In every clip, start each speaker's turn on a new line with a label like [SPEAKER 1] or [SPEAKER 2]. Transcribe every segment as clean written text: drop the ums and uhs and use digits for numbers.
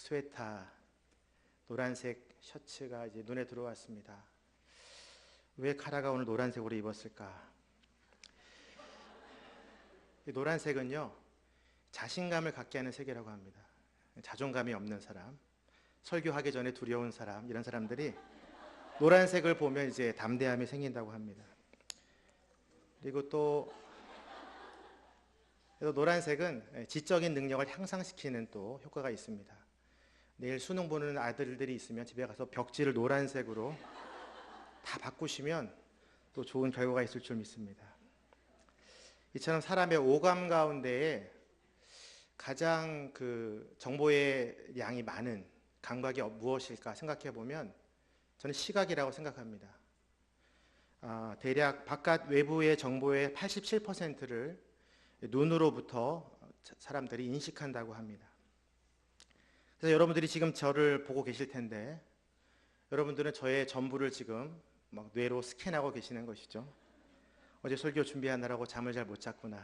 [SPEAKER 1] 스웨터, 노란색 셔츠가 이제 눈에 들어왔습니다. 왜 카라가 오늘 노란색으로 입었을까? 이 노란색은요, 자신감을 갖게 하는 색이라고 합니다. 자존감이 없는 사람, 설교하기 전에 두려운 사람, 이런 사람들이 노란색을 보면 이제 담대함이 생긴다고 합니다. 그리고 또 노란색은 지적인 능력을 향상시키는 또 효과가 있습니다. 내일 수능 보는 아들들이 있으면 집에 가서 벽지를 노란색으로 다 바꾸시면 또 좋은 결과가 있을 줄 믿습니다. 이처럼 사람의 오감 가운데에 가장 정보의 양이 많은 감각이 무엇일까 생각해 보면 저는 시각이라고 생각합니다. 대략 바깥 외부의 정보의 87%를 눈으로부터 사람들이 인식한다고 합니다. 그래서 여러분들이 지금 저를 보고 계실 텐데 여러분들은 저의 전부를 지금 막 뇌로 스캔하고 계시는 것이죠. 어제 설교 준비하느라고 잠을 잘 못 잤구나.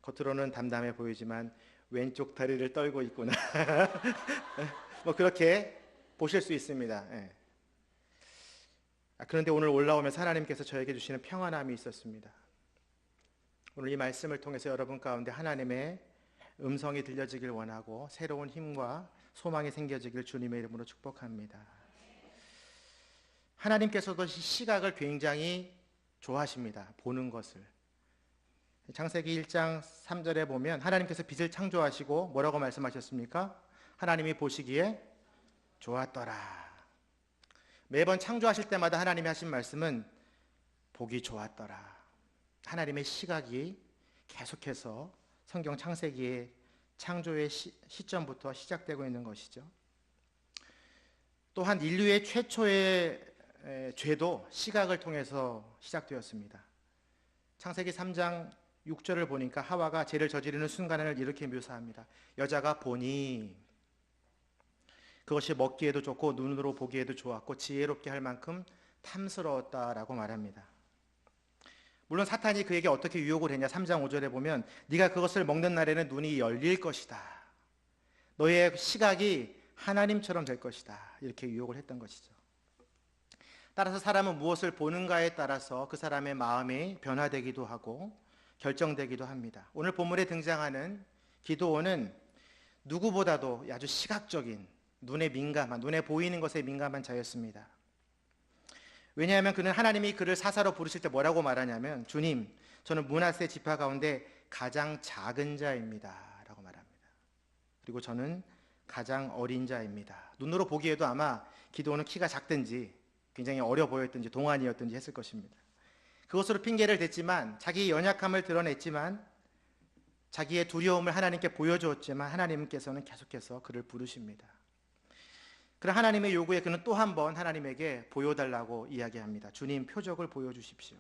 [SPEAKER 1] 겉으로는 담담해 보이지만 왼쪽 다리를 떨고 있구나. 뭐 그렇게 보실 수 있습니다. 예. 그런데 오늘 올라오면서 하나님께서 저에게 주시는 평안함이 있었습니다. 오늘 이 말씀을 통해서 여러분 가운데 하나님의 음성이 들려지길 원하고 새로운 힘과 소망이 생겨지길 주님의 이름으로 축복합니다. 하나님께서도 시각을 굉장히 좋아하십니다. 보는 것을. 창세기 1장 3절에 보면 하나님께서 빛을 창조하시고 뭐라고 말씀하셨습니까? 하나님이 보시기에 좋았더라. 매번 창조하실 때마다 하나님이 하신 말씀은 보기 좋았더라. 하나님의 시각이 계속해서 성경 창세기의 창조의 시점부터 시작되고 있는 것이죠. 또한 인류의 최초의 죄도 시각을 통해서 시작되었습니다. 창세기 3장 6절을 보니까 하와가 죄를 저지르는 순간을 이렇게 묘사합니다. 여자가 보니 그것이 먹기에도 좋고 눈으로 보기에도 좋았고 지혜롭게 할 만큼 탐스러웠다라고 말합니다. 물론 사탄이 그에게 어떻게 유혹을 했냐. 3장 5절에 보면 네가 그것을 먹는 날에는 눈이 열릴 것이다. 너의 시각이 하나님처럼 될 것이다. 이렇게 유혹을 했던 것이죠. 따라서 사람은 무엇을 보는가에 따라서 그 사람의 마음이 변화되기도 하고 결정되기도 합니다. 오늘 본문에 등장하는 기드온은 누구보다도 아주 시각적인 눈에 민감한, 눈에 보이는 것에 민감한 자였습니다. 왜냐하면 그는 하나님이 그를 사사로 부르실 때 뭐라고 말하냐면 주님, 저는 므낫세 지파 가운데 가장 작은 자입니다 라고 말합니다. 그리고 저는 가장 어린 자입니다. 눈으로 보기에도 아마 기드온은 키가 작든지 굉장히 어려 보였든지 동안이었든지 했을 것입니다. 그것으로 핑계를 댔지만 자기의 연약함을 드러냈지만 자기의 두려움을 하나님께 보여주었지만 하나님께서는 계속해서 그를 부르십니다. 그럼 하나님의 요구에 그는 또 한 번 하나님에게 보여달라고 이야기합니다. 주님, 표적을 보여주십시오.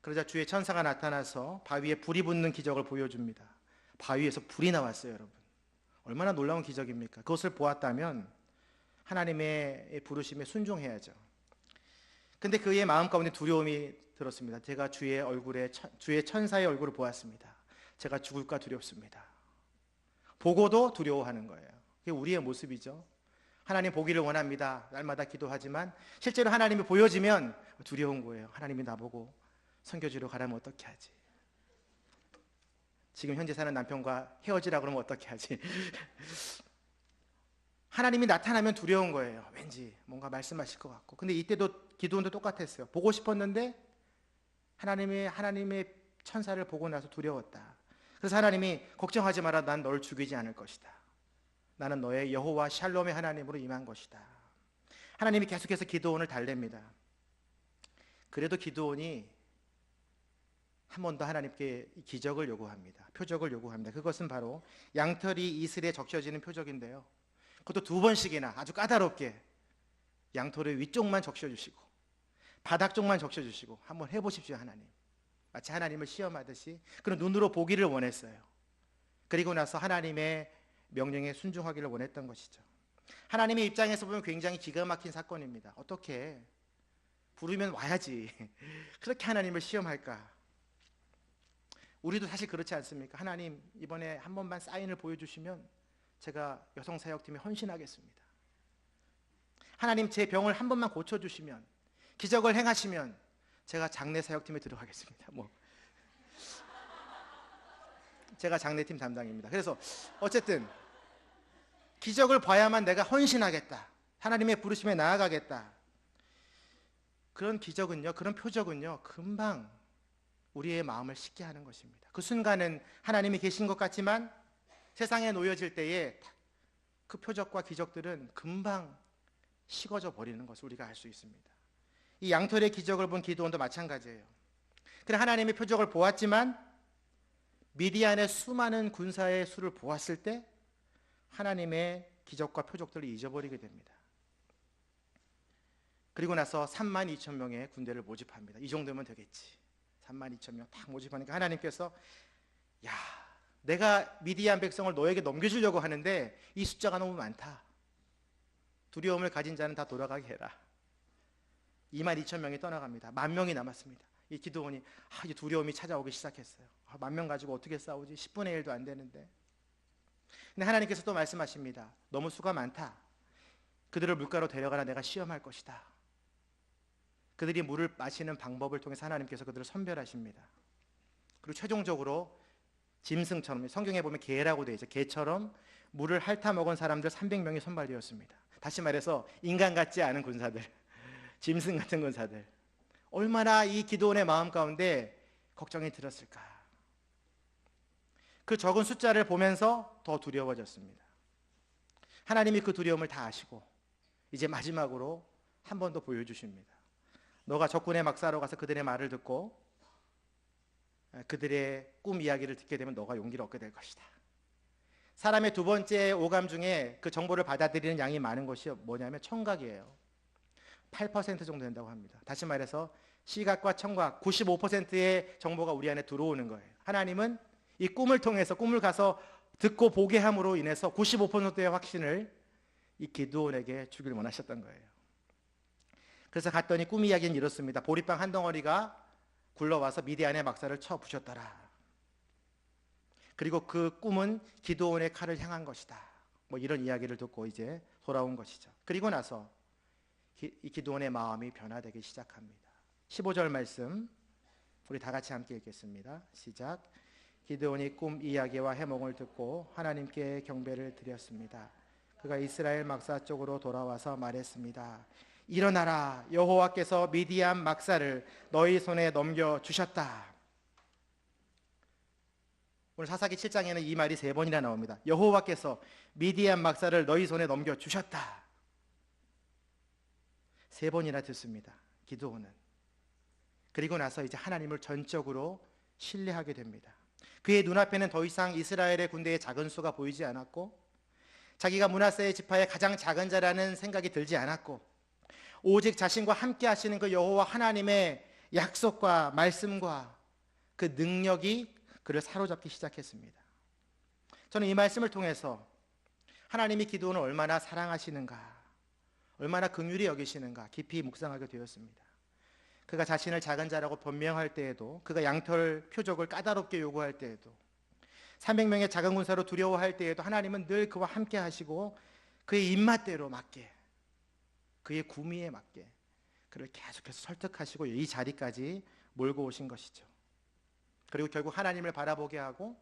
[SPEAKER 1] 그러자 주의 천사가 나타나서 바위에 불이 붙는 기적을 보여줍니다. 바위에서 불이 나왔어요, 여러분. 얼마나 놀라운 기적입니까? 그것을 보았다면 하나님의 부르심에 순종해야죠. 근데 그의 마음 가운데 두려움이 들었습니다. 제가 주의 천사의 얼굴을 보았습니다. 제가 죽을까 두렵습니다. 보고도 두려워하는 거예요. 그게 우리의 모습이죠. 하나님 보기를 원합니다. 날마다 기도하지만 실제로 하나님이 보여지면 두려운 거예요. 하나님이 나보고 선교지로 가라면 어떻게 하지? 지금 현재 사는 남편과 헤어지라 그러면 어떻게 하지? 하나님이 나타나면 두려운 거예요. 왠지 뭔가 말씀하실 것 같고. 근데 이때도 기도원도 똑같았어요. 보고 싶었는데 하나님의 천사를 보고 나서 두려웠다. 그래서 하나님이 걱정하지 마라. 난 널 죽이지 않을 것이다. 나는 너의 여호와 샬롬의 하나님으로 임한 것이다. 하나님이 계속해서 기드온을 달랩니다. 그래도 기드온이 한 번 더 하나님께 기적을 요구합니다. 표적을 요구합니다. 그것은 바로 양털이 이슬에 적셔지는 표적인데요. 그것도 2번씩이나 아주 까다롭게 양털의 위쪽만 적셔주시고 바닥 쪽만 적셔주시고 한번 해보십시오. 하나님, 마치 하나님을 시험하듯이 그런 눈으로 보기를 원했어요. 그리고 나서 하나님의 명령에 순종하기를 원했던 것이죠. 하나님의 입장에서 보면 굉장히 기가 막힌 사건입니다. 어떻게 부르면 와야지 그렇게 하나님을 시험할까? 우리도 사실 그렇지 않습니까? 하나님, 이번에 한 번만 사인을 보여주시면 제가 여성사역팀에 헌신하겠습니다. 하나님 제 병을 한 번만 고쳐주시면, 기적을 행하시면 제가 장례사역팀에 들어가겠습니다. 제가 장례팀 담당입니다. 그래서 어쨌든 기적을 봐야만 내가 헌신하겠다, 하나님의 부르심에 나아가겠다. 그런 기적은요, 그런 표적은요, 금방 우리의 마음을 식게 하는 것입니다. 그 순간은 하나님이 계신 것 같지만 세상에 놓여질 때에 그 표적과 기적들은 금방 식어져 버리는 것을 우리가 알 수 있습니다. 이 양털의 기적을 본 기드온도 마찬가지예요. 그래, 하나님의 표적을 보았지만 미디안의 수많은 군사의 수를 보았을 때 하나님의 기적과 표적들을 잊어버리게 됩니다. 그리고 나서 32,000명의 군대를 모집합니다. 이 정도면 되겠지, 32,000명 딱 모집하니까 하나님께서, 야, 내가 미디안 백성을 너에게 넘겨주려고 하는데 이 숫자가 너무 많다. 두려움을 가진 자는 다 돌아가게 해라. 22,000명이 떠나갑니다. 10,000명이 남았습니다. 이 기드온이 이제 두려움이 찾아오기 시작했어요. 10,000명 가지고 어떻게 싸우지? 10분의 1도 안 되는데. 근데 하나님께서 또 말씀하십니다. 너무 수가 많다. 그들을 물가로 데려가라. 내가 시험할 것이다. 그들이 물을 마시는 방법을 통해서 하나님께서 그들을 선별하십니다. 그리고 최종적으로 짐승처럼, 성경에 보면 개라고 되어 있죠. 개처럼 물을 핥아 먹은 사람들 300명이 선발되었습니다. 다시 말해서 인간 같지 않은 군사들, 짐승 같은 군사들. 얼마나 이 기드온의 마음 가운데 걱정이 들었을까. 그 적은 숫자를 보면서 더 두려워졌습니다. 하나님이 그 두려움을 다 아시고 이제 마지막으로 한 번 더 보여주십니다. 너가 적군의 막사로 가서 그들의 말을 듣고 그들의 꿈 이야기를 듣게 되면 너가 용기를 얻게 될 것이다. 사람의 두 번째 오감 중에 그 정보를 받아들이는 양이 많은 것이 뭐냐면 청각이에요. 8% 정도 된다고 합니다. 다시 말해서 시각과 청각 95%의 정보가 우리 안에 들어오는 거예요. 하나님은 이 꿈을 통해서, 꿈을 가서 듣고 보게 함으로 인해서 95%의 확신을 이 기드온에게 주길 원하셨던 거예요. 그래서 갔더니 꿈 이야기는 이렇습니다. 보리빵 한 덩어리가 굴러와서 미디안의 막사를 쳐 부셨더라. 그리고 그 꿈은 기드온의 칼을 향한 것이다. 이런 이야기를 듣고 이제 돌아온 것이죠. 그리고 나서 이 기드온의 마음이 변화되기 시작합니다. 15절 말씀 우리 다 같이 함께 읽겠습니다. 시작. 기드온이 꿈 이야기와 해몽을 듣고 하나님께 경배를 드렸습니다. 그가 이스라엘 막사 쪽으로 돌아와서 말했습니다. 일어나라, 여호와께서 미디안 막사를 너희 손에 넘겨주셨다. 오늘 사사기 7장에는 이 말이 3번이나 나옵니다. 여호와께서 미디안 막사를 너희 손에 넘겨주셨다. 3번이나 듣습니다, 기드온은. 그리고 나서 이제 하나님을 전적으로 신뢰하게 됩니다. 그의 눈앞에는 더 이상 이스라엘의 군대의 작은 수가 보이지 않았고, 자기가 므낫세의 지파의 가장 작은 자라는 생각이 들지 않았고, 오직 자신과 함께 하시는 그 여호와 하나님의 약속과 말씀과 그 능력이 그를 사로잡기 시작했습니다. 저는 이 말씀을 통해서 하나님이 기드온을 얼마나 사랑하시는가, 얼마나 긍휼히 여기시는가 깊이 묵상하게 되었습니다. 그가 자신을 작은 자라고 변명할 때에도, 그가 양털 표적을 까다롭게 요구할 때에도, 300명의 작은 군사로 두려워할 때에도 하나님은 늘 그와 함께 하시고 그의 입맛대로 맞게, 그의 구미에 맞게 그를 계속해서 설득하시고 이 자리까지 몰고 오신 것이죠. 그리고 결국 하나님을 바라보게 하고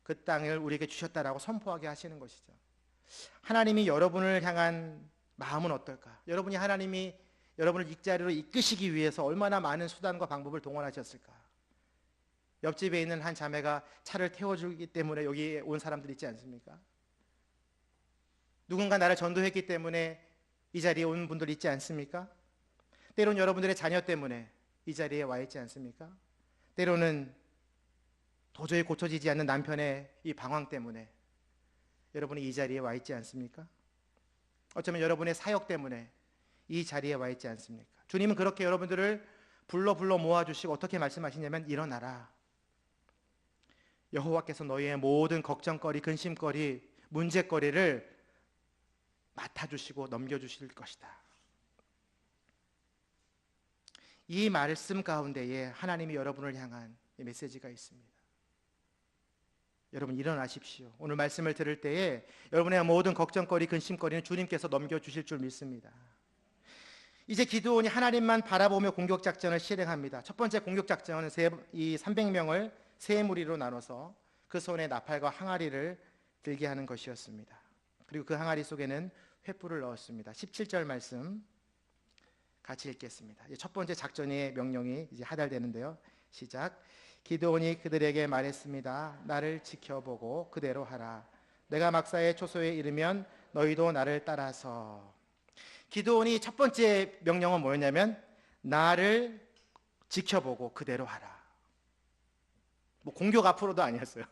[SPEAKER 1] 그 땅을 우리에게 주셨다라고 선포하게 하시는 것이죠. 하나님이 여러분을 향한 마음은 어떨까? 여러분이 하나님이 여러분을 이 자리로 이끄시기 위해서 얼마나 많은 수단과 방법을 동원하셨을까? 옆집에 있는 한 자매가 차를 태워주기 때문에 여기에 온 사람들 있지 않습니까? 누군가 나를 전도했기 때문에 이 자리에 온 분들 있지 않습니까? 때로는 여러분들의 자녀 때문에 이 자리에 와 있지 않습니까? 때로는 도저히 고쳐지지 않는 남편의 이 방황 때문에 여러분이 이 자리에 와 있지 않습니까? 어쩌면 여러분의 사역 때문에 이 자리에 와 있지 않습니까? 주님은 그렇게 여러분들을 불러 모아주시고 어떻게 말씀하시냐면, 일어나라, 여호와께서 너희의 모든 걱정거리, 근심거리, 문제거리를 맡아주시고 넘겨주실 것이다. 이 말씀 가운데에 하나님이 여러분을 향한 메시지가 있습니다. 여러분 일어나십시오. 오늘 말씀을 들을 때에 여러분의 모든 걱정거리, 근심거리는 주님께서 넘겨주실 줄 믿습니다. 이제 기드온이 하나님만 바라보며 공격작전을 실행합니다. 첫 번째 공격작전은 이 300명을 세 무리로 나눠서 그 손에 나팔과 항아리를 들게 하는 것이었습니다. 그리고 그 항아리 속에는 횃불을 넣었습니다. 17절 말씀 같이 읽겠습니다. 첫 번째 작전의 명령이 이제 하달되는데요. 시작. 기드온이 그들에게 말했습니다. 나를 지켜보고 그대로 하라. 내가 막사의 초소에 이르면 너희도 나를 따라서. 기드온이 첫 번째 명령은 뭐였냐면 나를 지켜보고 그대로 하라. 뭐 공격 앞으로도 아니었어요.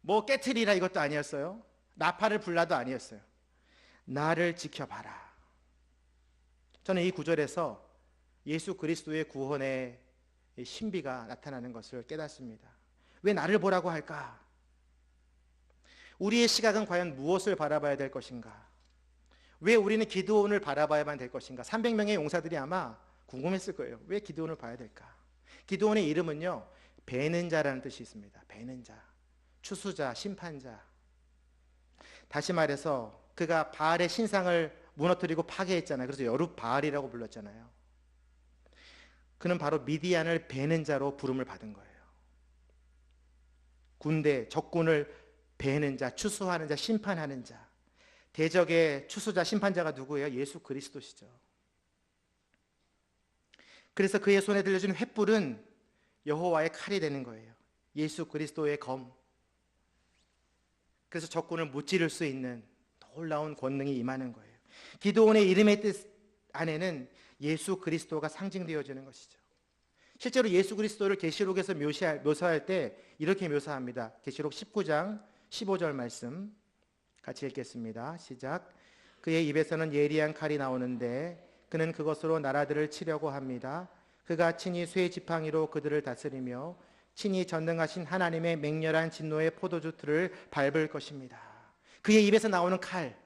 [SPEAKER 1] 뭐 깨트리라 이것도 아니었어요. 나팔을 불라도 아니었어요. 나를 지켜봐라. 저는 이 구절에서 예수 그리스도의 구원의 신비가 나타나는 것을 깨닫습니다. 왜 나를 보라고 할까? 우리의 시각은 과연 무엇을 바라봐야 될 것인가? 왜 우리는 기드온을 바라봐야만 될 것인가? 300명의 용사들이 아마 궁금했을 거예요. 왜 기드온을 봐야 될까? 기드온의 이름은요, 베는 자라는 뜻이 있습니다. 베는 자, 추수자, 심판자. 다시 말해서 그가 바알의 신상을 무너뜨리고 파괴했잖아요. 그래서 여룻바알이라고 불렀잖아요. 그는 바로 미디안을 베는 자로 부름을 받은 거예요. 군대, 적군을 베는 자, 추수하는 자, 심판하는 자. 대적의 추수자, 심판자가 누구예요? 예수 그리스도시죠. 그래서 그의 손에 들려준 횃불은 여호와의 칼이 되는 거예요. 예수 그리스도의 검. 그래서 적군을 무찌를 수 있는 놀라운 권능이 임하는 거예요. 기드온의 이름의 뜻 안에는 예수 그리스도가 상징되어지는 것이죠. 실제로 예수 그리스도를 계시록에서 묘사할 때 이렇게 묘사합니다. 계시록 19장 15절 말씀 같이 읽겠습니다. 시작. 그의 입에서는 예리한 칼이 나오는데 그는 그것으로 나라들을 치려고 합니다. 그가 친히 쇠 지팡이로 그들을 다스리며 친히 전능하신 하나님의 맹렬한 진노의 포도주 틀을 밟을 것입니다. 그의 입에서 나오는 칼,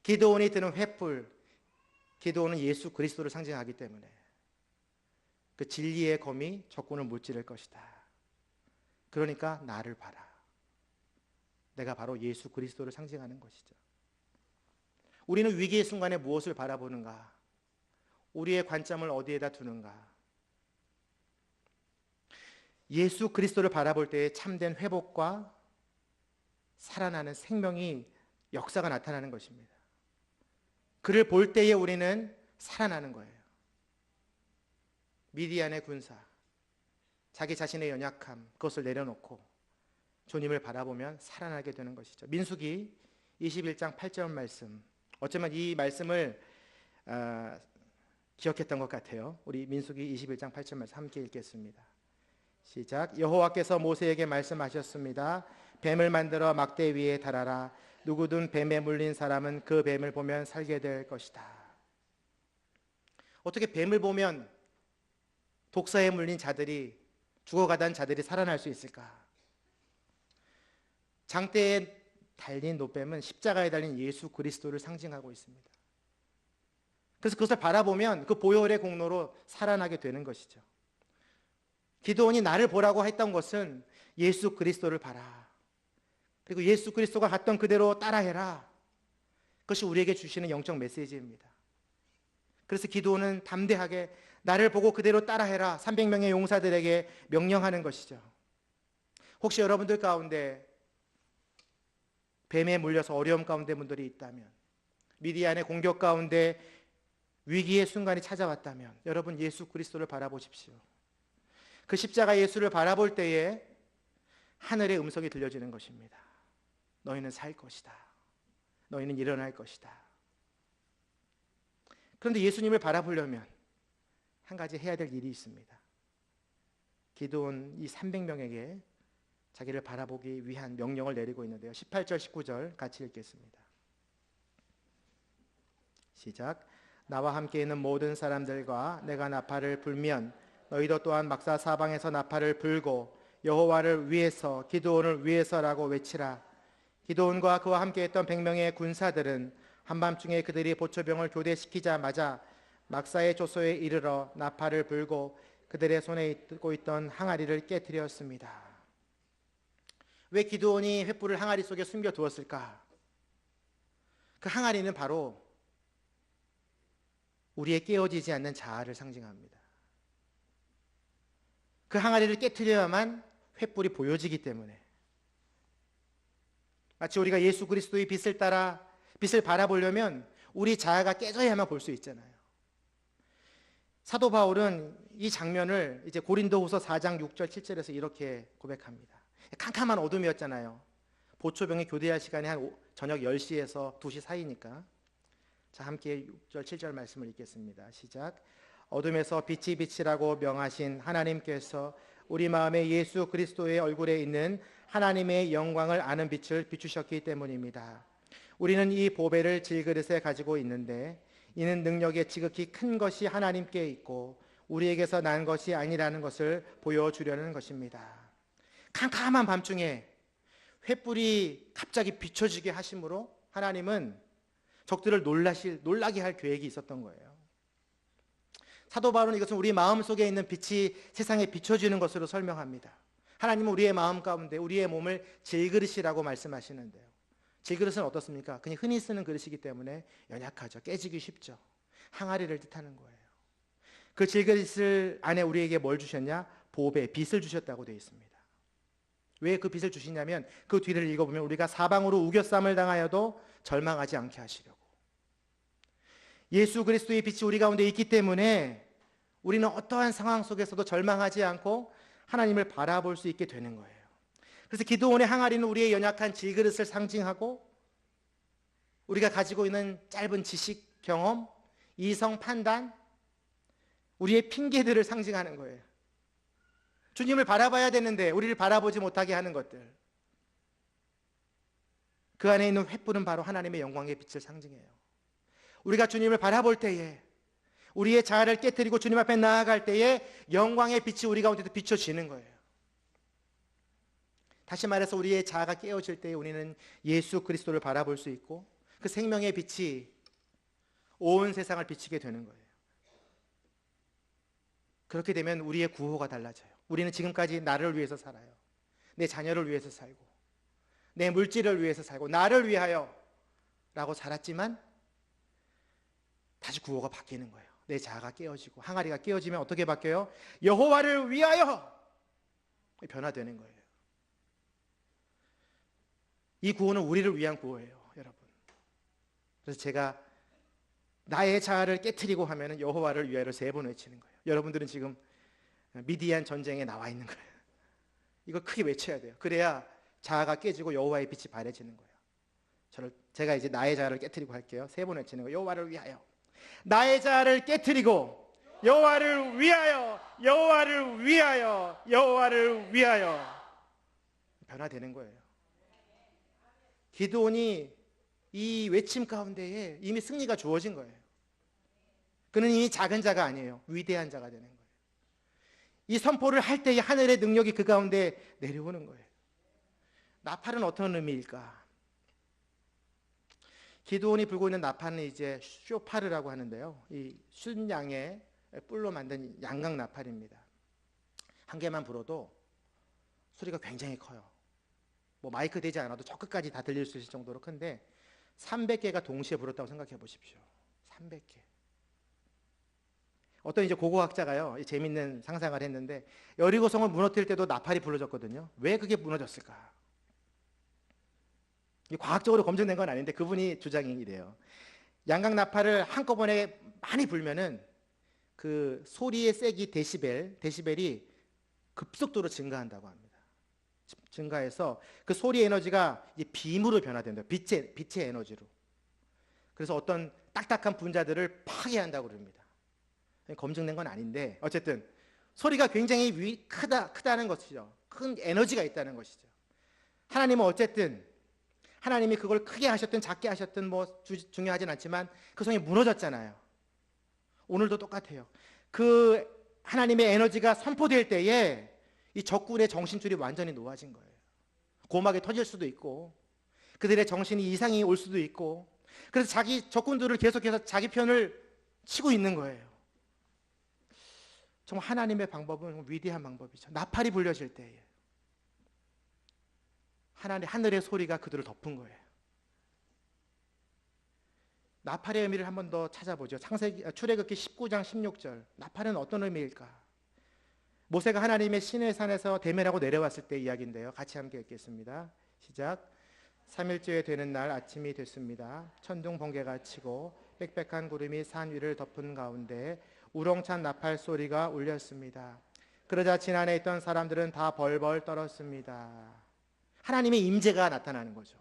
[SPEAKER 1] 기드온이 드는 횃불, 기드온은 예수 그리스도를 상징하기 때문에 그 진리의 검이 적군을 무찌를 것이다. 그러니까 나를 봐라. 내가 바로 예수 그리스도를 상징하는 것이죠. 우리는 위기의 순간에 무엇을 바라보는가? 우리의 관점을 어디에다 두는가? 예수 그리스도를 바라볼 때에 참된 회복과 살아나는 생명이 역사가 나타나는 것입니다. 그를 볼 때에 우리는 살아나는 거예요. 미디안의 군사, 자기 자신의 연약함, 그것을 내려놓고 주님을 바라보면 살아나게 되는 것이죠. 민수기 21장 8절 말씀. 어쩌면 이 말씀을 기억했던 것 같아요. 우리 민수기 21장 8절 말씀 함께 읽겠습니다. 시작. 여호와께서 모세에게 말씀하셨습니다. 뱀을 만들어 막대 위에 달아라. 누구든 뱀에 물린 사람은 그 뱀을 보면 살게 될 것이다. 어떻게 뱀을 보면 독사에 물린 자들이, 죽어가던 자들이 살아날 수 있을까? 장대에 달린 노뱀은 십자가에 달린 예수 그리스도를 상징하고 있습니다. 그래서 그것을 바라보면 그 보혈의 공로로 살아나게 되는 것이죠. 기드온이 나를 보라고 했던 것은 예수 그리스도를 봐라. 그리고 예수 그리스도가 갔던 그대로 따라해라. 그것이 우리에게 주시는 영적 메시지입니다. 그래서 기드온은 담대하게 나를 보고 그대로 따라해라. 300명의 용사들에게 명령하는 것이죠. 혹시 여러분들 가운데 뱀에 물려서 어려움 가운데 분들이 있다면, 미디안의 공격 가운데 위기의 순간이 찾아왔다면 여러분 예수 그리스도를 바라보십시오. 그 십자가 예수를 바라볼 때에 하늘의 음성이 들려지는 것입니다. 너희는 살 것이다. 너희는 일어날 것이다. 그런데 예수님을 바라보려면 한 가지 해야 될 일이 있습니다. 기드온 이 300명에게 자기를 바라보기 위한 명령을 내리고 있는데요. 18절 19절 같이 읽겠습니다. 시작. 나와 함께 있는 모든 사람들과 내가 나팔을 불면 너희도 또한 막사 사방에서 나팔을 불고 여호와를 위해서, 기드온을 위해서라고 외치라. 기드온과 그와 함께 했던 100명의 군사들은 한밤중에 그들이 보초병을 교대시키자마자 막사의 조소에 이르러 나팔을 불고 그들의 손에 있고 있던 항아리를 깨뜨렸습니다. 왜 기드온이 횃불을 항아리 속에 숨겨두었을까? 그 항아리는 바로 우리의 깨어지지 않는 자아를 상징합니다. 그 항아리를 깨트려야만 횃불이 보여지기 때문에, 마치 우리가 예수 그리스도의 빛을 따라 빛을 바라보려면 우리 자아가 깨져야만 볼 수 있잖아요. 사도 바울은 이 장면을 이제 고린도후서 4장 6절 7절에서 이렇게 고백합니다. 캄캄한 어둠이었잖아요. 보초병에 교대할 시간이 한 저녁 10시에서 2시 사이니까. 자, 함께 6절 7절 말씀을 읽겠습니다. 시작. 어둠에서 빛이 빛이라고 명하신 하나님께서 우리 마음에 예수 그리스도의 얼굴에 있는 하나님의 영광을 아는 빛을 비추셨기 때문입니다. 우리는 이 보배를 질그릇에 가지고 있는데 이는 능력의 지극히 큰 것이 하나님께 있고 우리에게서 난 것이 아니라는 것을 보여주려는 것입니다. 캄캄한 밤중에 횃불이 갑자기 비춰지게 하심으로 하나님은 적들을 놀라게 할 계획이 있었던 거예요. 사도 바울은 이것은 우리 마음속에 있는 빛이 세상에 비춰지는 것으로 설명합니다. 하나님은 우리의 마음 가운데 우리의 몸을 질그릇이라고 말씀하시는데요. 질그릇은 어떻습니까? 그냥 흔히 쓰는 그릇이기 때문에 연약하죠. 깨지기 쉽죠. 항아리를 뜻하는 거예요. 그 질그릇을 안에 우리에게 뭘 주셨냐? 보배, 빛을 주셨다고 되어 있습니다. 왜 그 빛을 주시냐면 그 뒤를 읽어보면 우리가 사방으로 우겨쌈을 당하여도 절망하지 않게 하시려고. 예수 그리스도의 빛이 우리 가운데 있기 때문에 우리는 어떠한 상황 속에서도 절망하지 않고 하나님을 바라볼 수 있게 되는 거예요. 그래서 기드온의 항아리는 우리의 연약한 질그릇을 상징하고 우리가 가지고 있는 짧은 지식, 경험, 이성, 판단, 우리의 핑계들을 상징하는 거예요. 주님을 바라봐야 되는데 우리를 바라보지 못하게 하는 것들. 그 안에 있는 횃불은 바로 하나님의 영광의 빛을 상징해요. 우리가 주님을 바라볼 때에, 우리의 자아를 깨트리고 주님 앞에 나아갈 때에 영광의 빛이 우리 가운데도 비춰지는 거예요. 다시 말해서 우리의 자아가 깨어질 때에 우리는 예수 그리스도를 바라볼 수 있고 그 생명의 빛이 온 세상을 비치게 되는 거예요. 그렇게 되면 우리의 구호가 달라져요. 우리는 지금까지 나를 위해서 살아요. 내 자녀를 위해서 살고 내 물질을 위해서 살고 나를 위하여 라고 살았지만 다시 구호가 바뀌는 거예요. 내 자아가 깨어지고 항아리가 깨어지면 어떻게 바뀌어요? 여호와를 위하여 변화되는 거예요. 이 구호는 우리를 위한 구호예요, 여러분. 그래서 제가 나의 자아를 깨트리고 하면 여호와를 위하여를 3번 외치는 거예요. 여러분들은 지금 미디안 전쟁에 나와 있는 거예요. 이걸 크게 외쳐야 돼요. 그래야 자아가 깨지고 여호와의 빛이 발해지는 거예요. 제가 이제 나의 자아를 깨트리고 할게요. 3번 외치는 거예요. 여호와를 위하여. 나의 자아를 깨트리고 여호와를 위하여, 여호와를 위하여, 여호와를 위하여 변화되는 거예요. 기드온이 이 외침 가운데에 이미 승리가 주어진 거예요. 그는 이미 작은 자가 아니에요. 위대한 자가 되는 거예요. 이 선포를 할 때에 하늘의 능력이 그 가운데 내려오는 거예요. 나팔은 어떤 의미일까? 기드온이 불고 있는 나팔은 이제 쇼파르라고 하는데요. 이 순양의 뿔로 만든 양각 나팔입니다. 한 개만 불어도 소리가 굉장히 커요. 뭐 마이크 되지 않아도 저 끝까지 다 들릴 수 있을 정도로 큰데 300개가 동시에 불었다고 생각해 보십시오. 300개. 어떤 이제 고고학자가요, 재밌는 상상을 했는데 여리고성을 무너뜨릴 때도 나팔이 불러졌거든요. 왜 그게 무너졌을까? 과학적으로 검증된 건 아닌데 그분이 주장이 이래요. 양각 나팔을 한꺼번에 많이 불면은 그 소리의 세기 데시벨이 급속도로 증가한다고 합니다. 증가해서 그 소리 에너지가 이제 빔으로 변화된다. 빛의 에너지로. 그래서 어떤 딱딱한 분자들을 파괴한다고 그럽니다. 검증된 건 아닌데 어쨌든 소리가 굉장히 크다는 것이죠. 큰 에너지가 있다는 것이죠. 하나님은 어쨌든 하나님이 그걸 크게 하셨든 작게 하셨든 뭐 중요하진 않지만 그 성이 무너졌잖아요. 오늘도 똑같아요. 그 하나님의 에너지가 선포될 때에 이 적군의 정신줄이 완전히 놓아진 거예요. 고막이 터질 수도 있고 그들의 정신이 이상이 올 수도 있고 그래서 자기 적군들을 계속해서 자기 편을 치고 있는 거예요. 정말 하나님의 방법은 위대한 방법이죠. 나팔이 불려질 때에 하늘의 소리가 그들을 덮은 거예요. 나팔의 의미를 한 번 더 찾아보죠. 출애굽기 19장 16절. 나팔은 어떤 의미일까? 모세가 하나님의 시내산에서 대면하고 내려왔을 때 이야기인데요. 같이 함께 읽겠습니다. 시작. 3일째에 되는 날 아침이 됐습니다. 천둥 번개가 치고 빽빽한 구름이 산 위를 덮은 가운데 우렁찬 나팔 소리가 울렸습니다. 그러자 지난해 있던 사람들은 다 벌벌 떨었습니다. 하나님의 임재가 나타나는 거죠.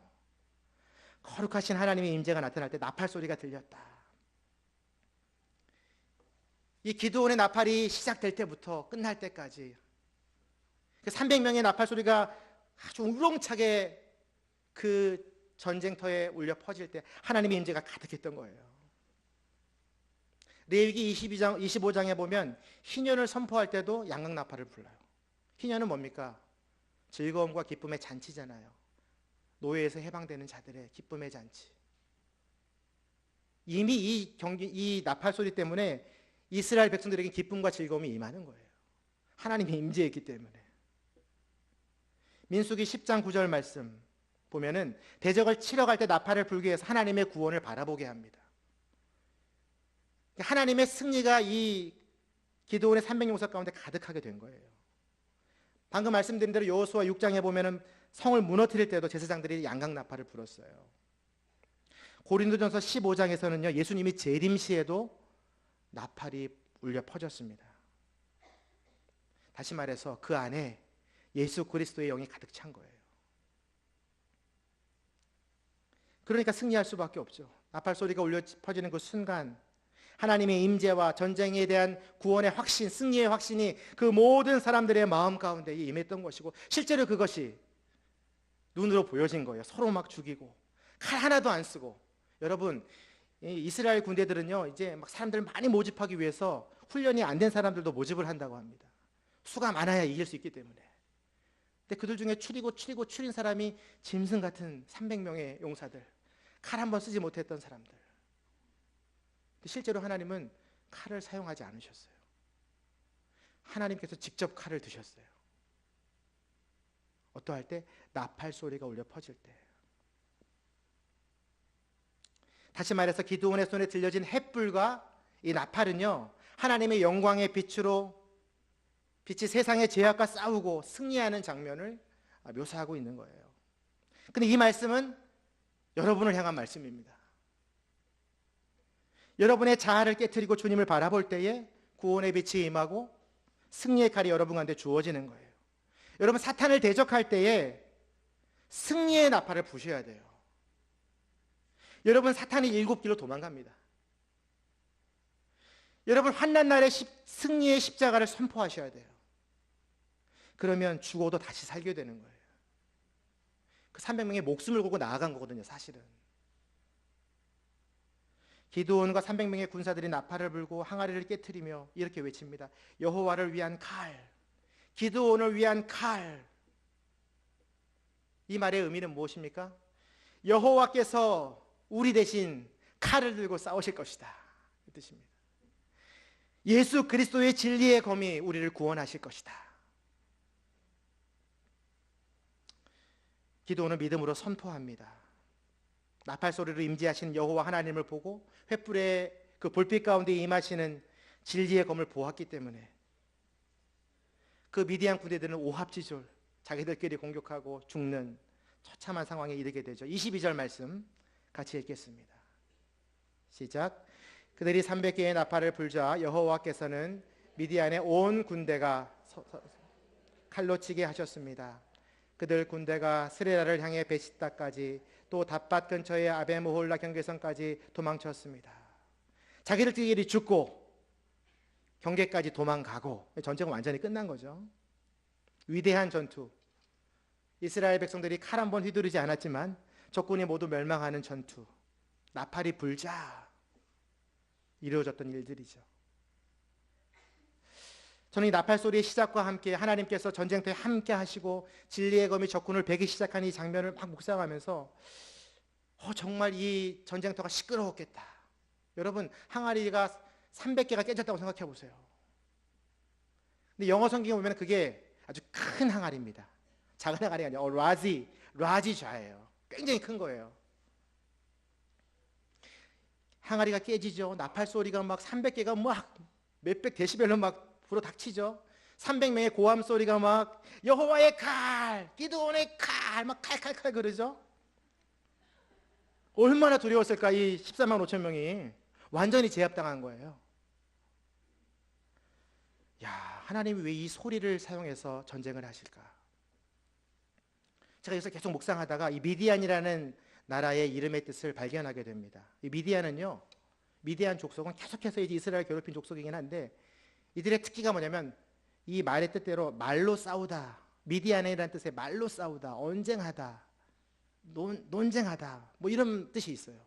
[SPEAKER 1] 거룩하신 하나님의 임재가 나타날 때 나팔 소리가 들렸다. 이 기드온의 나팔이 시작될 때부터 끝날 때까지 300명의 나팔 소리가 아주 우렁차게 그 전쟁터에 울려 퍼질 때 하나님의 임재가 가득했던 거예요. 레위기 25장에 보면 희년을 선포할 때도 양각 나팔을 불러요. 희년은 뭡니까? 즐거움과 기쁨의 잔치잖아요. 노예에서 해방되는 자들의 기쁨의 잔치. 이미 이 나팔 소리 때문에 이스라엘 백성들에게 기쁨과 즐거움이 임하는 거예요. 하나님의 임재했기 때문에. 민수기 10장 9절 말씀 보면은 대적을 치러 갈 때 나팔을 불기 위해서 하나님의 구원을 바라보게 합니다. 하나님의 승리가 이 기드온의 300용사 가운데 가득하게 된 거예요. 방금 말씀드린 대로 여호수아 6장에 보면은 성을 무너뜨릴 때도 제사장들이 양각 나팔을 불었어요. 고린도전서 15장에서는요, 예수님이 재림시에도 나팔이 울려 퍼졌습니다. 다시 말해서 그 안에 예수 그리스도의 영이 가득 찬 거예요. 그러니까 승리할 수밖에 없죠. 나팔 소리가 울려 퍼지는 그 순간 하나님의 임재와 전쟁에 대한 구원의 확신, 승리의 확신이 그 모든 사람들의 마음 가운데 임했던 것이고, 실제로 그것이 눈으로 보여진 거예요. 서로 막 죽이고 칼 하나도 안 쓰고. 여러분, 이스라엘 군대들은요, 이제 막 사람들 많이 모집하기 위해서 훈련이 안 된 사람들도 모집을 한다고 합니다. 수가 많아야 이길 수 있기 때문에. 근데 그들 중에 추린 사람이 짐승 같은 300명의 용사들, 칼 한 번 쓰지 못했던 사람들. 실제로 하나님은 칼을 사용하지 않으셨어요. 하나님께서 직접 칼을 드셨어요. 어떠할 때? 나팔 소리가 울려 퍼질 때. 다시 말해서 기드온의 손에 들려진 횃불과 이 나팔은요, 하나님의 영광의 빛으로 빛이 세상의 죄악과 싸우고 승리하는 장면을 묘사하고 있는 거예요. 근데 이 말씀은 여러분을 향한 말씀입니다. 여러분의 자아를 깨트리고 주님을 바라볼 때에 구원의 빛이 임하고 승리의 칼이 여러분 가운데 주어지는 거예요. 여러분, 사탄을 대적할 때에 승리의 나팔을 부셔야 돼요. 여러분, 사탄이 7길로 도망갑니다. 여러분, 환난 날에 승리의 십자가를 선포하셔야 돼요. 그러면 죽어도 다시 살게 되는 거예요. 그 300명의 목숨을 걸고 나아간 거거든요, 사실은. 기드온과 300명의 군사들이 나팔을 불고 항아리를 깨트리며 이렇게 외칩니다. 여호와를 위한 칼, 기드온을 위한 칼. 이 말의 의미는 무엇입니까? 여호와께서 우리 대신 칼을 들고 싸우실 것이다, 이 뜻입니다. 예수 그리스도의 진리의 검이 우리를 구원하실 것이다. 기드온은 믿음으로 선포합니다. 나팔 소리로 임재하신 여호와 하나님을 보고 횃불의 그 불빛 가운데 임하시는 진리의 검을 보았기 때문에 그 미디안 군대들은 오합지졸, 자기들끼리 공격하고 죽는 처참한 상황에 이르게 되죠. 22절 말씀 같이 읽겠습니다. 시작. 그들이 300개의 나팔을 불자 여호와께서는 미디안의 온 군대가 칼로 치게 하셨습니다. 그들 군대가 스레라를 향해 베시다까지 또 닷밭 근처의 아베모홀라 경계선까지 도망쳤습니다. 자기들끼리 죽고 경계까지 도망가고 전쟁은 완전히 끝난 거죠. 위대한 전투. 이스라엘 백성들이 칼 한 번 휘두르지 않았지만 적군이 모두 멸망하는 전투. 나팔이 불자 이루어졌던 일들이죠. 저는 이 나팔 소리의 시작과 함께 하나님께서 전쟁터에 함께 하시고 진리의 검이 적군을 베기 시작한 이 장면을 막 묵상하면서 정말 이 전쟁터가 시끄러웠겠다. 여러분, 항아리가 300개가 깨졌다고 생각해 보세요. 근데 영어 성경에 보면 그게 아주 큰 항아리입니다. 작은 항아리가 아니라 라지좌예요. 굉장히 큰 거예요. 항아리가 깨지죠. 나팔 소리가 막 300개가 막 몇백 데시벨로 막 불어닥치죠. 300명의 고함 소리가 막 여호와의 칼, 기드온의 칼, 막 칼칼칼 그러죠. 얼마나 두려웠을까 이 14만 5천 명이. 완전히 제압당한 거예요. 야, 하나님이 왜 이 소리를 사용해서 전쟁을 하실까? 제가 여기서 계속 묵상하다가 이 미디안이라는 나라의 이름의 뜻을 발견하게 됩니다. 이 미디안은요, 미디안 족속은 계속해서 이제 이스라엘 괴롭힌 족속이긴 한데, 이들의 특기가 뭐냐면 이 말의 뜻대로 말로 싸우다, 미디안이라는 뜻의 말로 싸우다, 언쟁하다, 논쟁하다, 뭐 이런 뜻이 있어요.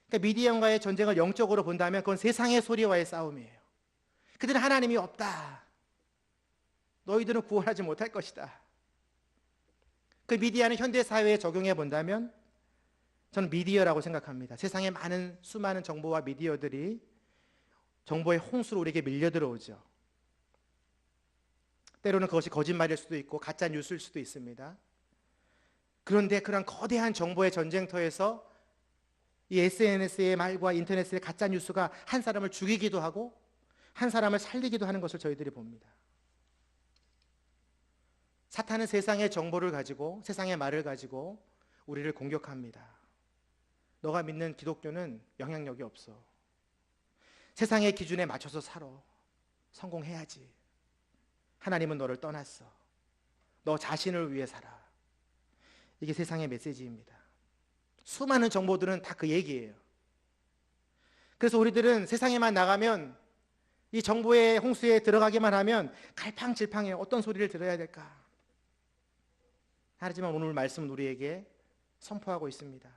[SPEAKER 1] 그러니까 미디안과의 전쟁을 영적으로 본다면 그건 세상의 소리와의 싸움이에요. 그들은 하나님이 없다, 너희들은 구원하지 못할 것이다. 그 미디어는 현대 사회에 적용해 본다면 저는 미디어라고 생각합니다. 세상에 많은 수많은 정보와 미디어들이 정보의 홍수로 우리에게 밀려 들어오죠. 때로는 그것이 거짓말일 수도 있고 가짜 뉴스일 수도 있습니다. 그런데 그런 거대한 정보의 전쟁터에서 이 SNS의 말과 인터넷의 가짜 뉴스가 한 사람을 죽이기도 하고 한 사람을 살리기도 하는 것을 저희들이 봅니다. 사탄은 세상의 정보를 가지고 세상의 말을 가지고 우리를 공격합니다. 너가 믿는 기독교는 영향력이 없어. 세상의 기준에 맞춰서 살아. 성공해야지. 하나님은 너를 떠났어. 너 자신을 위해 살아. 이게 세상의 메시지입니다. 수많은 정보들은 다 그 얘기예요. 그래서 우리들은 세상에만 나가면 이 정보의 홍수에 들어가기만 하면 갈팡질팡해. 어떤 소리를 들어야 될까? 하지만 오늘 말씀은 우리에게 선포하고 있습니다.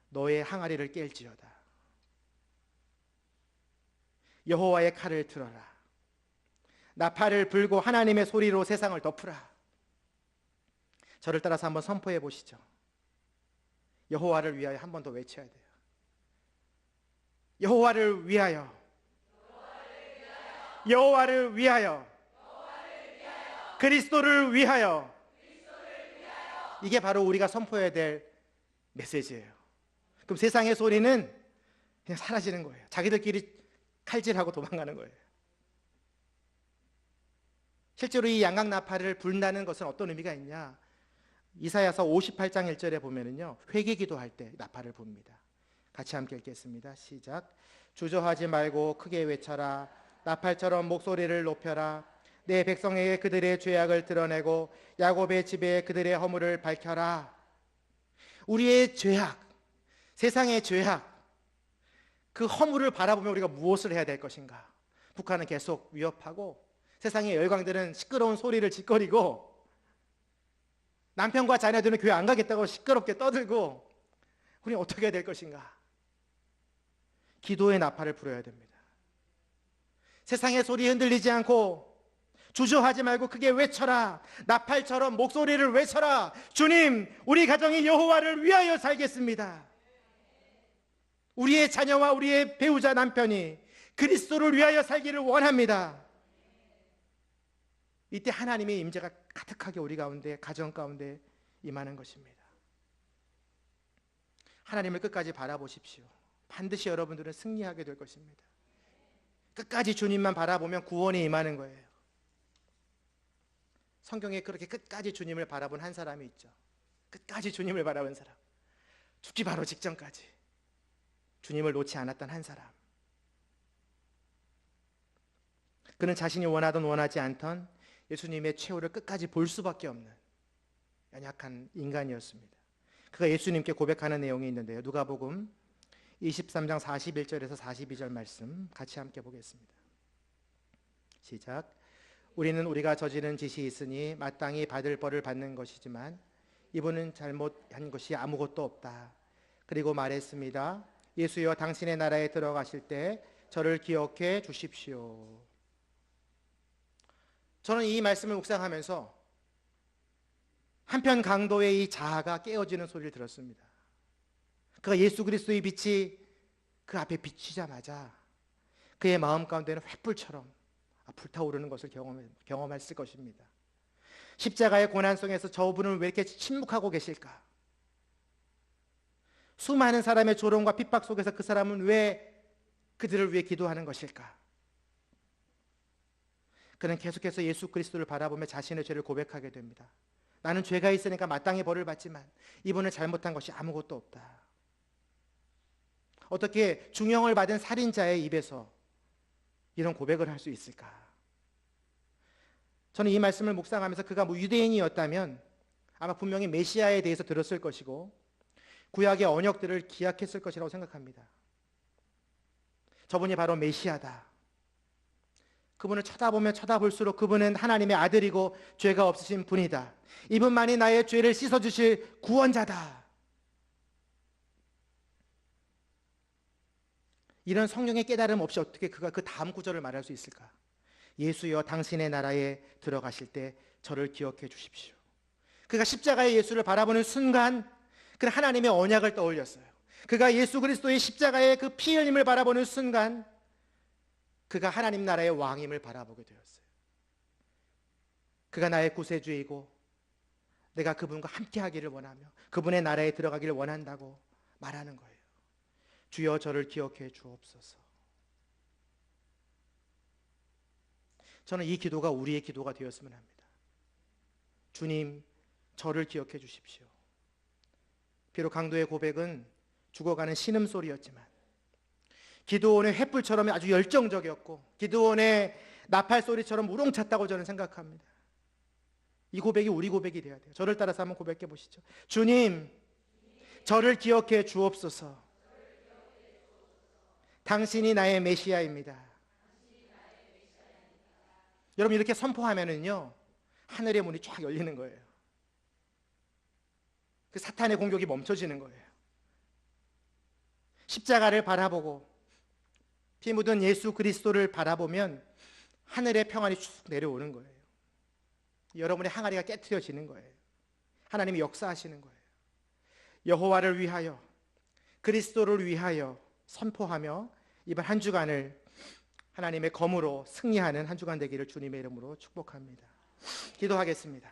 [SPEAKER 1] 너의 항아리를 깰지어다. 여호와의 칼을 들어라. 나팔을 불고 하나님의 소리로 세상을 덮으라. 저를 따라서 한번 선포해 보시죠. 여호와를 위하여 한 번 더 외쳐야 돼요. 여호와를 위하여. 여호와를 위하여. 그리스도를 위하여. 이게 바로 우리가 선포해야 될 메시지예요. 그럼 세상의 소리는 그냥 사라지는 거예요. 자기들끼리 칼질하고 도망가는 거예요. 실제로 이 양각나팔을 불다는 것은 어떤 의미가 있냐? 이사야서 58장 1절에 보면은요, 회개기도 할 때 나팔을 붑니다. 같이 함께 읽겠습니다. 시작. 주저하지 말고 크게 외쳐라. 나팔처럼 목소리를 높여라. 내 백성에게 그들의 죄악을 드러내고 야곱의 집에 그들의 허물을 밝혀라. 우리의 죄악, 세상의 죄악, 그 허물을 바라보며 우리가 무엇을 해야 될 것인가? 북한은 계속 위협하고 세상의 열강들은 시끄러운 소리를 짓거리고 남편과 자녀들은 교회 안 가겠다고 시끄럽게 떠들고 우리 어떻게 해야 될 것인가? 기도의 나팔을 불어야 됩니다. 세상의 소리에 흔들리지 않고 주저하지 말고 크게 외쳐라. 나팔처럼 목소리를 외쳐라. 주님, 우리 가정이 여호와를 위하여 살겠습니다. 우리의 자녀와 우리의 배우자 남편이 그리스도를 위하여 살기를 원합니다. 이때 하나님의 임재가 가득하게 우리 가운데, 가정 가운데 임하는 것입니다. 하나님을 끝까지 바라보십시오. 반드시 여러분들은 승리하게 될 것입니다. 끝까지 주님만 바라보면 구원이 임하는 거예요. 성경에 그렇게 끝까지 주님을 바라본 한 사람이 있죠. 끝까지 주님을 바라본 사람, 죽기 바로 직전까지 주님을 놓지 않았던 한 사람. 그는 자신이 원하든 원하지 않던 예수님의 최후를 끝까지 볼 수밖에 없는 연약한 인간이었습니다. 그가 예수님께 고백하는 내용이 있는데요, 누가복음 23장 41절에서 42절 말씀 같이 함께 보겠습니다. 시작. 우리는 우리가 저지른 짓이 있으니 마땅히 받을 벌을 받는 것이지만 이분은 잘못한 것이 아무것도 없다. 그리고 말했습니다. 예수여, 당신의 나라에 들어가실 때 저를 기억해 주십시오. 저는 이 말씀을 묵상하면서 한편 강도의 이 자아가 깨어지는 소리를 들었습니다. 그가 예수 그리스도의 빛이 그 앞에 비치자마자 그의 마음 가운데는 횃불처럼 불타오르는 것을 경험했을 것입니다. 십자가의 고난 속에서 저분은 왜 이렇게 침묵하고 계실까? 수많은 사람의 조롱과 핍박 속에서 그 사람은 왜 그들을 위해 기도하는 것일까? 그는 계속해서 예수 그리스도를 바라보며 자신의 죄를 고백하게 됩니다. 나는 죄가 있으니까 마땅히 벌을 받지만 이분은 잘못한 것이 아무것도 없다. 어떻게 중형을 받은 살인자의 입에서 이런 고백을 할 수 있을까? 저는 이 말씀을 묵상하면서 그가 유대인이었다면 아마 분명히 메시아에 대해서 들었을 것이고 구약의 언약들을 기약했을 것이라고 생각합니다. 저분이 바로 메시아다. 그분을 쳐다보면 쳐다볼수록 그분은 하나님의 아들이고 죄가 없으신 분이다. 이분만이 나의 죄를 씻어주실 구원자다. 이런 성령의 깨달음 없이 어떻게 그가 그 다음 구절을 말할 수 있을까? 예수여 당신의 나라에 들어가실 때 저를 기억해 주십시오. 그가 십자가의 예수를 바라보는 순간 그는 하나님의 언약을 떠올렸어요. 그가 예수 그리스도의 십자가의 그 피 흘림을 바라보는 순간 그가 하나님 나라의 왕임을 바라보게 되었어요. 그가 나의 구세주이고 내가 그분과 함께하기를 원하며 그분의 나라에 들어가기를 원한다고 말하는 거예요. 주여 저를 기억해 주옵소서. 저는 이 기도가 우리의 기도가 되었으면 합니다. 주님, 저를 기억해 주십시오. 비록 강도의 고백은 죽어가는 신음소리였지만 기드온의 횃불처럼 아주 열정적이었고 기드온의 나팔소리처럼 우렁찼다고 저는 생각합니다. 이 고백이 우리 고백이 되어야 돼요. 저를 따라서 한번 고백해 보시죠. 주님, 저를 기억해 주옵소서. 당신이 나의 메시아입니다. 여러분 이렇게 선포하면은요 하늘의 문이 쫙 열리는 거예요. 그 사탄의 공격이 멈춰지는 거예요. 십자가를 바라보고 피 묻은 예수 그리스도를 바라보면 하늘의 평안이 쭉 내려오는 거예요. 여러분의 항아리가 깨트려지는 거예요. 하나님이 역사하시는 거예요. 여호와를 위하여 그리스도를 위하여 선포하며 이번 한 주간을 하나님의 검으로 승리하는 한 주간 되기를 주님의 이름으로 축복합니다. 기도하겠습니다.